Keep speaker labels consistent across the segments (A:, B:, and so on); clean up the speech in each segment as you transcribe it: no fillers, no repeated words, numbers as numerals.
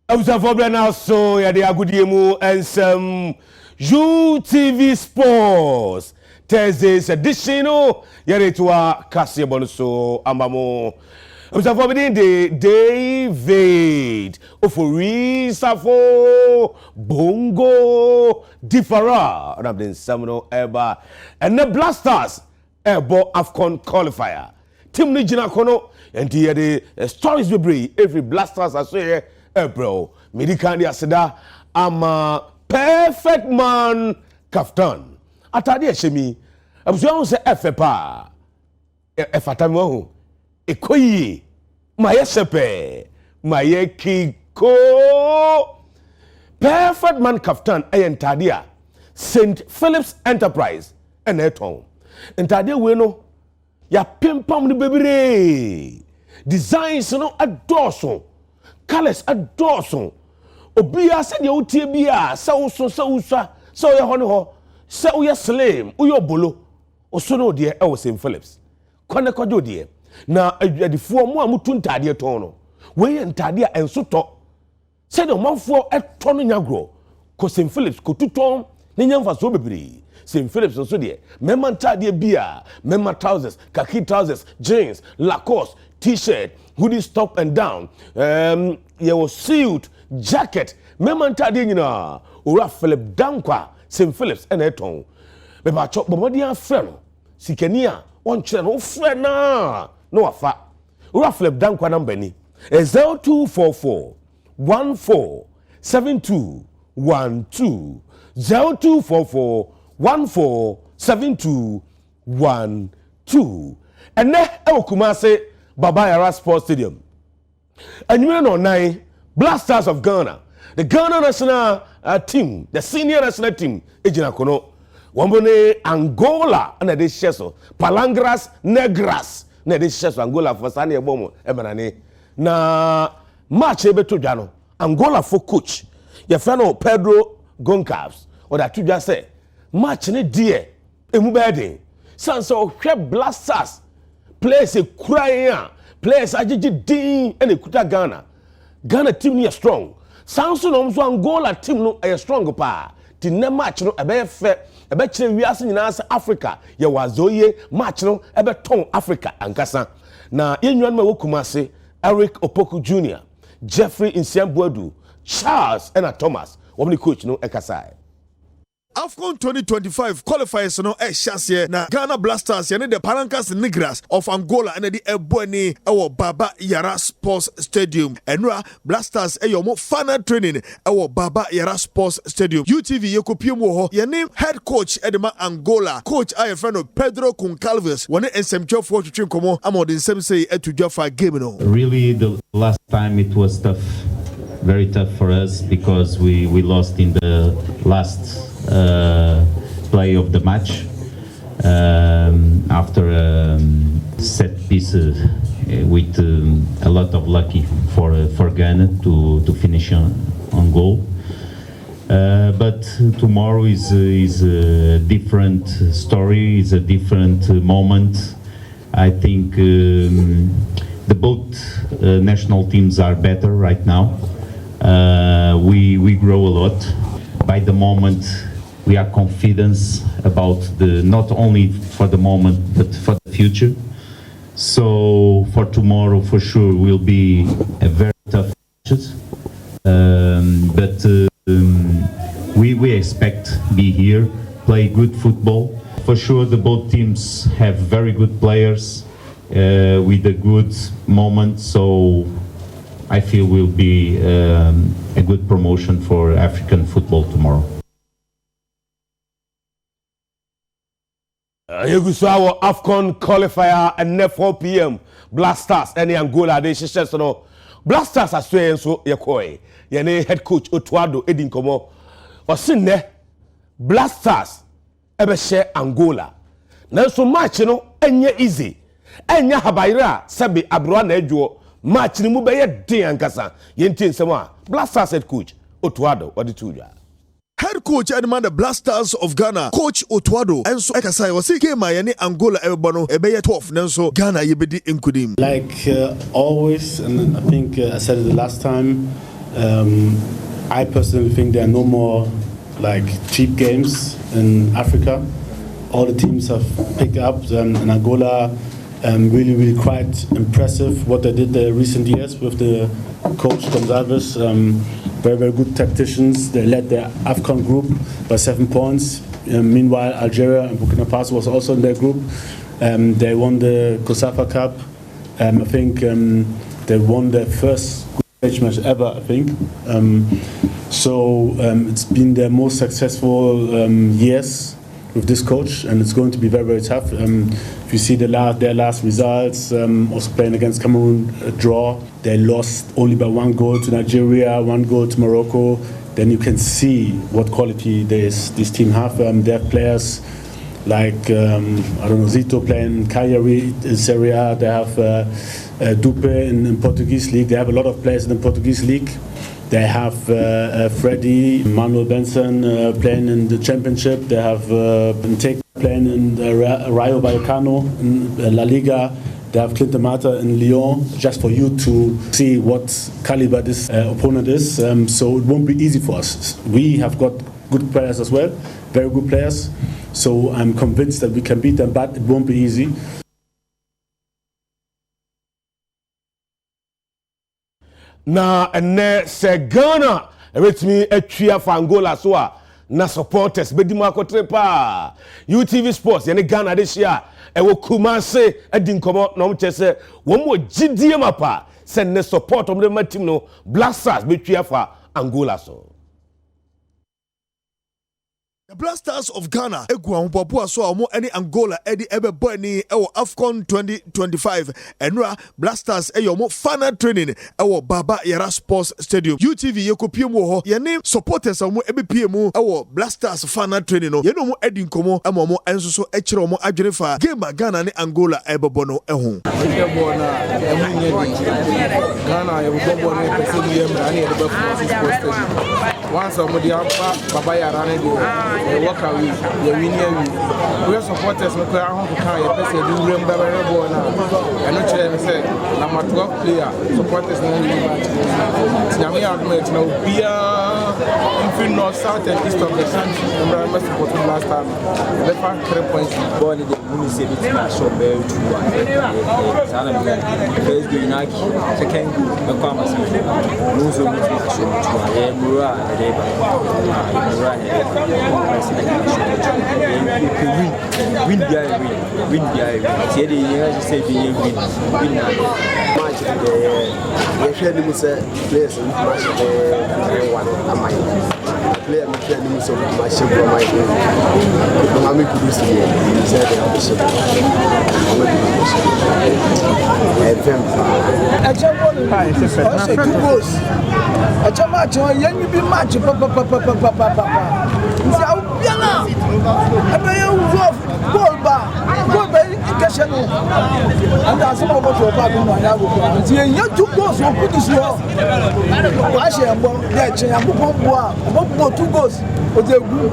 A: Osafo now so ya de agudiemu ensem UTV Sports Thursday's edition yare tuwa kase bonuso ambamo Osafo bidin de David Ofori Safo Bongo Differa and abdin samno eba and the Blasters ebo AFCON qualifier team ni jina kono enti yade stories be every Blasters aso bro, Medicandi Aseda, I'm a perfect man kaftan. Atadi Shemi, Absuan se Efepa, Efatamo, Ekoyi, Mayesepe, Mayekiko, perfect man kaftan, Tadia, St. Philip's Enterprise, and Eton. And Tadia Weno, ya pimpam ni baby, designs no adorso. Colors adorson. Obia said you tibia, so ye honey, so ye slim, uyo bolo, or so no dear, I was St. Philip's. Konakojo dear. Now, the four more mutun tadia tono. We and tadia and so talk. Said a month for a ton in agro. Cause St. Philip's could two ton, Ninyam for so be. St. Philip's also dear. Memman tadia beer, memma trousers, khaki trousers, jeans, Lacoste, t-shirt. Hoodies top and down. You was sealed jacket. Memanta dinina. Ura Philip Dankwa, St. Philip's and Eton. Beba chop bomodian friend. Sikenia, one channel friend na. No afa. Ura Philip Dankwa nambeni. 0244 147212. 0244 147212. And ne Kumase. Baba Yara Sports Stadium. And you know, nine Blasters of Ghana, the Ghana national team, the senior national team, Ejina Kono, Wambone Angola, and this sheso, Palangras Negras, ne this sheso Angola for Sani Bomo, Emanane. Na match to Jano, Angola for coach, your friend Pedro Goncalves, or that you just say, match ne dear, Emubedi, Sanso, Blasters. Players a crying, players ajiji din and a kuta Ghana. Ghana team ni strong. Samson omso Angola team no a strong pa. Ti ne match no ebe fe ebe kire wiase nyina asa Africa. Ye wazoye match no ebe ton Africa ankasa. Na yenwan ma wokumase Eric Opoku Jr., Jeffrey Insiambuadu, Charles and Thomas. Wobni coach no ekasai.
B: AFCON 2025 qualifiers no chance na Ghana Blasters yene the Palancas Negras of Angola and the Ebony our Baba Yara Sports Stadium. Enra Blasters mo final training our Baba Yara Sports Stadium. UTV yekopiem ho yene head coach edema Angola coach friend of Pedro Goncalves one ensem for to train komo amodin sem say etuja for game no.
C: Really the last time it was tough, very tough for us because we lost in the last play of the match after set pieces with a lot of lucky for Ghana to finish on goal. But tomorrow is a different story, is a different moment. I think the both national teams are better right now. We grow a lot. By the moment, we are confident about the not only for the moment but for the future. So for tomorrow, for sure, will be a very tough match. But we expect to be here, play good football. For sure, the both teams have very good players with a good moment. So I feel will be a good promotion for African football tomorrow.
A: Yegusawa AFCON qualifier and 4 p.m. Blasters and Angola they share no Blasters as so yekoi yene head coach Otuado Edin Komo osinne Blasters ebe share Angola na so match no enye easy enya habaira sabi abroa na adwo match ni mu be ye den ankasa yenti nsem a Blasters head coach Otuado odi tuja.
B: Head coach and the Blasters of Ghana, Coach Otuado, and so Ekasai was game yani Angola Ebano, Ebeye 12, Nanso Ghana Yebedi Inkudim.
D: Like always, and I think I said it the last time, I personally think there are no more like cheap games in Africa. All the teams have picked up, and Angola really quite impressive what they did the recent years with the coach Gonzalez. Very good tacticians. They led the AFCON group by 7 points. Meanwhile, Algeria and Burkina Faso was also in their group. They won the COSAFA Cup. I think they won their first stage match ever, I think. So it's been their most successful years with this coach, and it's going to be very tough. If you see their last results, also playing against Cameroon, a draw. They lost only by 1 goal to Nigeria, 1 goal to Morocco. Then you can see what quality this team have. They have players like, I don't know, Zito playing Cagliari in Serie A. They have Dupe in Portuguese league. They have a lot of players in the Portuguese league. They have Freddy, Manuel Benson playing in the championship. They have Nteke playing in Rayo Vallecano in La Liga. They have Clinton Mata in Lyon, just for you to see what caliber this opponent is. So it won't be easy for us. We have got good players as well, very good players. So I'm convinced that we can beat them, but it won't be easy.
A: Na ene se Ghana eretimi atwia for Angola so a na supporters bedi makotre pa UTV Sports yene Ghana de hia ewo Kumase adi nkomo na omchese wo mo gidie mapa se ne support omde matim no Blasters betwia for Angola so.
B: The Blasters of Ghana egua mpopo so omo any Angola edi ebebo ani ewo AFCON 2025 enra Blasters eyomo final training ewo Baba Yara Sports Stadium. UTV yekopie mu ho yene supporters omo ebepie mu ewo Blasters final training no yene omo edi nkomo amomo enso so ekire omo adwerefa game Ghana ne Angola ebebo no ehu.
E: Ghana yebebo no pese bi emra ne ebebo stadium. Once somebody Baba Yara ne walk away, we are supporters. We are home to carry a person who remember now. And not say, I'm a 12 player, supporters. Now, argument now, we are in north, south, and east of the country. I must support them last time. The fact 3 points. Born in the municipality, so very true. First, the Nike, second, the farmers. Muslim, win the see the year say the win match the share them say players match the 1 am I player me share them so match for my mama could see the say they have so FM 2 goals a chama chama yan bi match papa Zia ubiana abaya uvof goal education and as some about your back no ya go ti yan 2 goals o put this war wa she mbo dey chen ya mbo bo 2 goals o dey gu.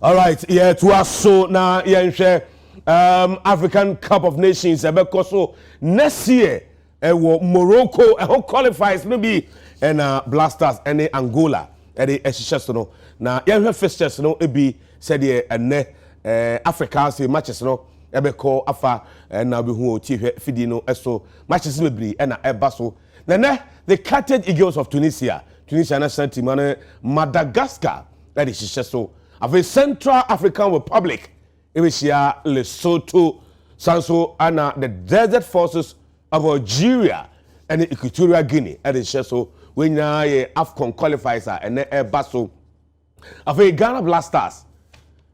A: All right, yeah, to us so now yeah African Cup of Nations ebekoso next year Morocco qualifies maybe and Blasters and Angola and the Eshiches no na yehwe fixtures no ebi said the Africans matches no ebeko afa na be hu otihwe fidi no eso matches bebre na eba so na the Carthage Eagles of Tunisia national team and Madagascar that is so of a Central African Republic Ebesia Lesotho Sanso and the Desert Forces of Algeria and the Equatorial Guinea and the so when AFCON qualifiers and the Basso of a Ghana Blasters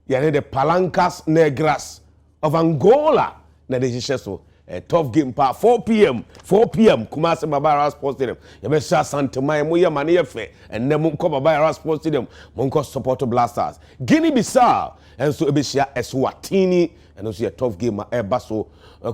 A: the Palancas Negras of Angola na the so a tough game pa 4 p.m. Kumasi Babara Sports Stadium Yabesha Santa Maya Moya Maniefe and Nemunko Babara Sports Stadium Monko support Blasters Guinea Bissau and so Ebesia Eswatini and also a tough game Basso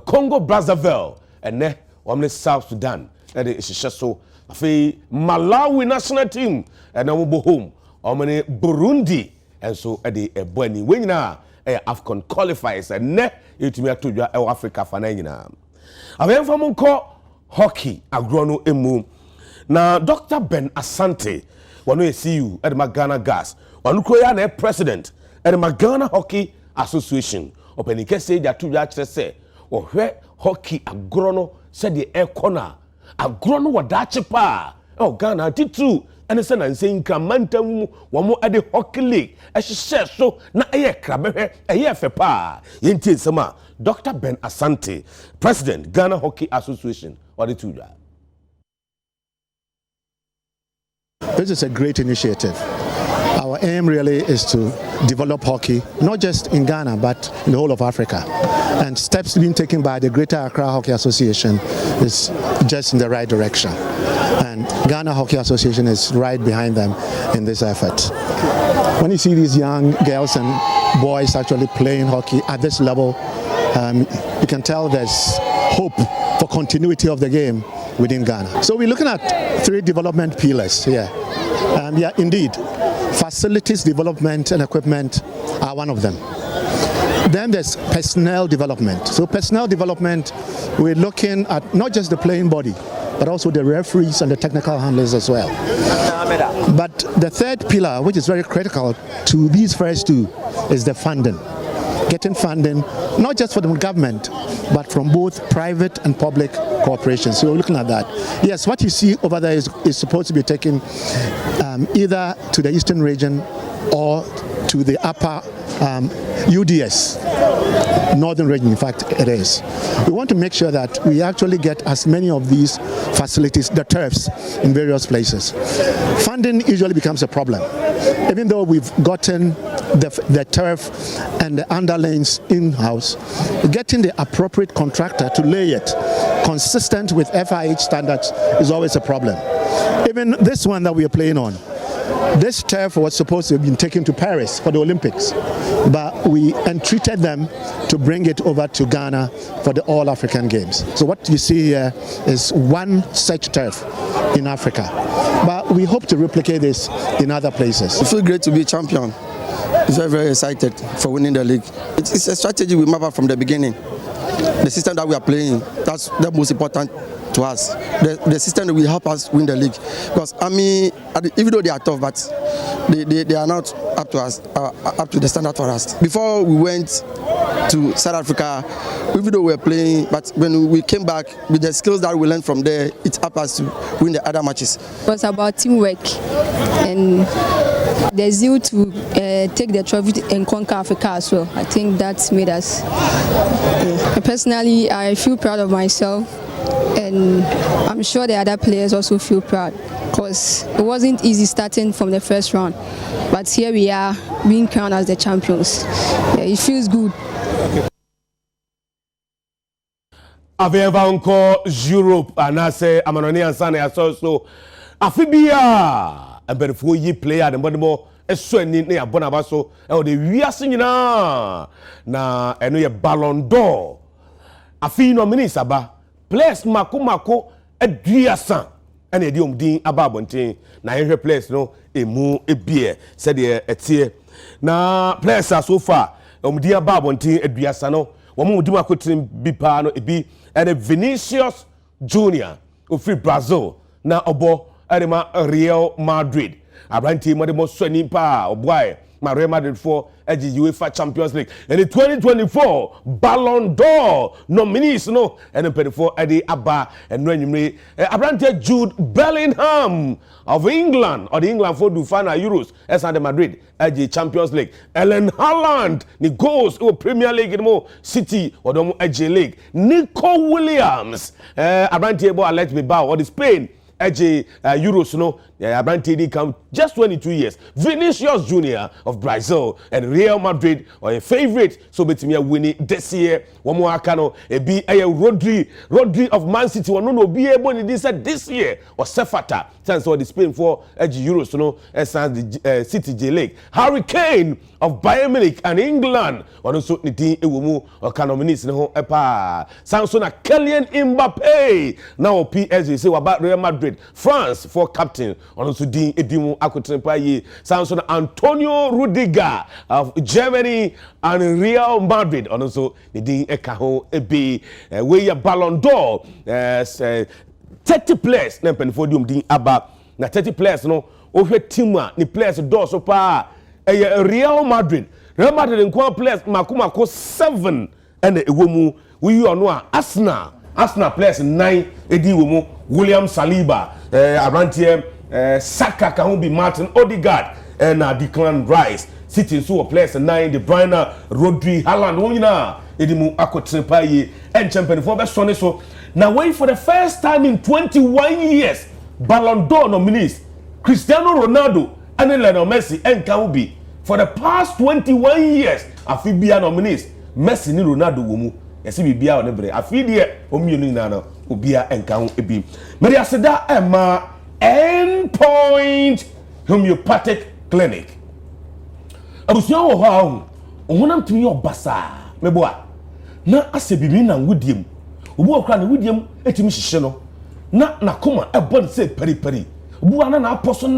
A: Congo Brazzaville and ne Omni South Sudan and the so afi Malawi national team and now home omni Burundi and so at the Ebony when na AFCON qualifiers and ne yetumi atodwa Africa fa na nyina Abɛmfa mo nkɔ hockey agorɔ no emu. Na Dr. Ben Asante wano ye CU at Ghana Gas. Wano kroya na president at Ghana Hockey Association. Openi kese ja tu ja kyerɛ ohwe hockey agorɔ no sɛ de ekona agorɔ no wadache pa. Ghana titu ene se na nse nkramanta mu wo ade hockey league ehyehyɛ so na eye krabehwe eye fe pa. Yenti nsema Dr. Ben Asante, president Ghana Hockey Association. What did you do?
F: This is a great initiative. Our aim really is to develop hockey, not just in Ghana, but in the whole of Africa. And steps being taken by the Greater Accra Hockey Association is just in the right direction. And Ghana Hockey Association is right behind them in this effort. When you see these young girls and boys actually playing hockey at this level, you can tell there's hope for continuity of the game within Ghana. So we're looking at 3 development pillars here. Yeah, indeed, facilities development and equipment are one of them. Then there's personnel development. So personnel development, we're looking at not just the playing body, but also the referees and the technical handlers as well. But the third pillar, which is very critical to these first 2, is the funding. Getting funding, not just from the government, but from both private and public corporations. So we're looking at that. Yes, what you see over there is supposed to be taken either to the eastern region or to the upper UDS, northern region, in fact it is. We want to make sure that we actually get as many of these facilities, the turfs, in various places. Funding usually becomes a problem. Even though we've gotten the turf and the underlays in-house, getting the appropriate contractor to lay it consistent with FIH standards is always a problem. Even this one that we are playing on, this turf was supposed to have been taken to Paris for the Olympics, but we entreated them to bring it over to Ghana for the All-African Games. So what you see here is one such turf in Africa, but we hope to replicate this in other places.
G: It feels great to be champion. It's very, very excited for winning the league. It's a strategy we map out from the beginning. The system that we are playing, that's the most important to us. The system that will help us win the league. Because I mean, even though they are tough, but they are not up to us, up to the standard for us. Before we went to South Africa, even though we were playing, but when we came back with the skills that we learned from there, it helped us to win the other matches.
H: It was about teamwork and the zeal to take the trophy and conquer Africa as well. I think that's made us. Personally, I feel proud of myself, and I'm sure the other players also feel proud, because it wasn't easy starting from the first round, but here we are being crowned as the champions. Yeah, it feels good.
A: Aveva unko Europe anase amanoni ansane aso afibia emberefo yi player de mbodemo eso ani na yabona baso e o de wiase nyina na eno ye Ballon d'Or afi no mini saba players mako aduasa ena edi omdin ababonten na yehwe players no emu ebie se de etie na players so far omdin ababonten aduasa no womu di makotin bi pa no ebi ene Vinicius Junior of Brazil na obo erema Real Madrid abranti mo de mo so ni pa oboy ma Real Madrid for eji UEFA Champions League and in 2024 Ballon d'Or nominees no and for edi aba and nwanyumre abranti Jude Bellingham of England or the England for do final Euros as and Madrid eji Champions League. Ellen Haaland ni goals in Premier League mo City or the eji League. Nico Williams abranti ebo Alex Bilbao or the Spain eji Euros no abranti di come just 22 years. Vinicius Junior of Brazil and Real Madrid or a favorite so betimi winning this year. One more akano ebi Rodri of Man City one no be able ni this year or Sefata chance or the Spain for eji Euros no as the City J League. Harry Kane of Bayern Munich and England or also ni din ewumu or kanominis ne ho epa Samson Kylian Mbappe now PSG say about Real Madrid Madrid France for captain on so din edimu akotenpa yi Samson Antonio Rudiger of Germany and Real Madrid on so the din eka ho ebi we Ballon d'Or 30 players na penfodium din aba na 30 players no ohwe team a ni players do so pa Real Madrid nko players makomako 7 and ewomu we ono a Arsenal players 9 edi womu William Saliba Abrantier Saka can be Martin Odegaard and Declan Rice City so players 9 De Bruyne Rodri Haaland wonyina edimu akotrepa yi and champion for best one so now wait for the first time in 21 years Ballon d'Or nominees Cristiano Ronaldo and Lionel Messi and can be for the past 21 years afibia nominees Messi ni Ronaldo womu yesi bibia o nebre afidie omienu na no obia enkan ebi Maria Seda Emma Endpoint Homeopathic Clinic abusia wo ho ohunam tumi obasa meboa na asebibi na ngudiem obu okra na ngudiem etimi hihye no na koma ebon se periperi obu ana na aposo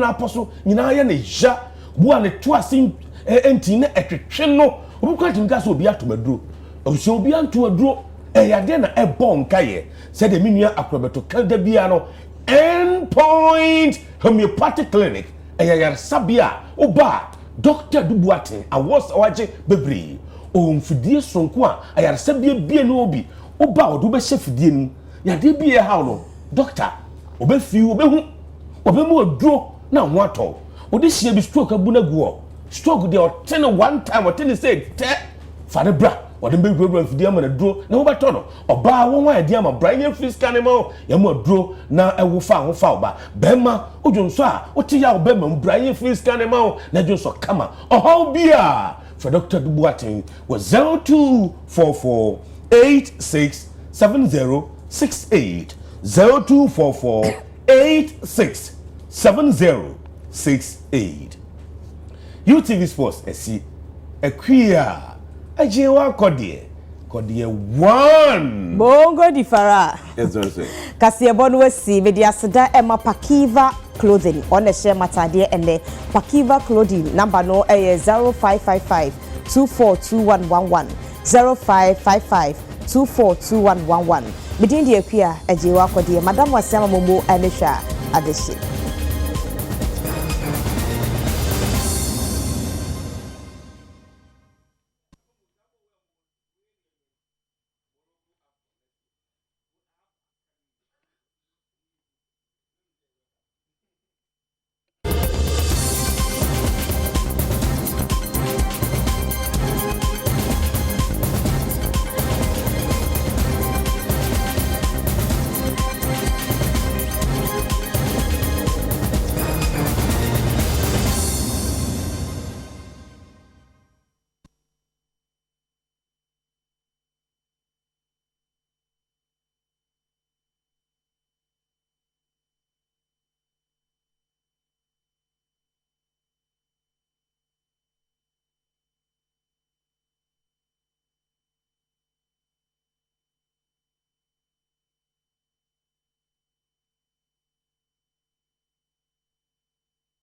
A: nyina ya na hia obu ana to asin enti na etwetwe no obu kwa timga so obi atomaduro obusia obi antomaduro yade na ebon kaye se de menua akrobeto kada bia no Endpoint Homeopathic Clinic yar sabia oba Dr. Dubuatin awas awaje bebre o mfidie sonko a yar sabia bia no obi oba odo be chefidie nu yade bia ha no doctor obefi obehu obemu oduro na ho ato odi hie bi stroke abuna guo stroke de o ten one time o ten say te fare bra odi be problem fidie ma na duro na obato no oba won wa ade ama Brian Fiscal ne mo ya mo duro na ewo fa ho fa oba bema odwonso a oti ya obema Brian Fiscal ne mo na dwonso kama oho bia for Dr. Dubuatin was 0244867068 0244867068 UTV Sports esi equia ajewa kodie 1
I: bongo di fara
A: yes sir
I: kasi ebonu wesi media seda Emma Pakiva clothing on the share matade ene Pakiva clothing number no 0555 242111 0555 242111 midin di equia ajewa kodie madam wasema momo anesha adeshi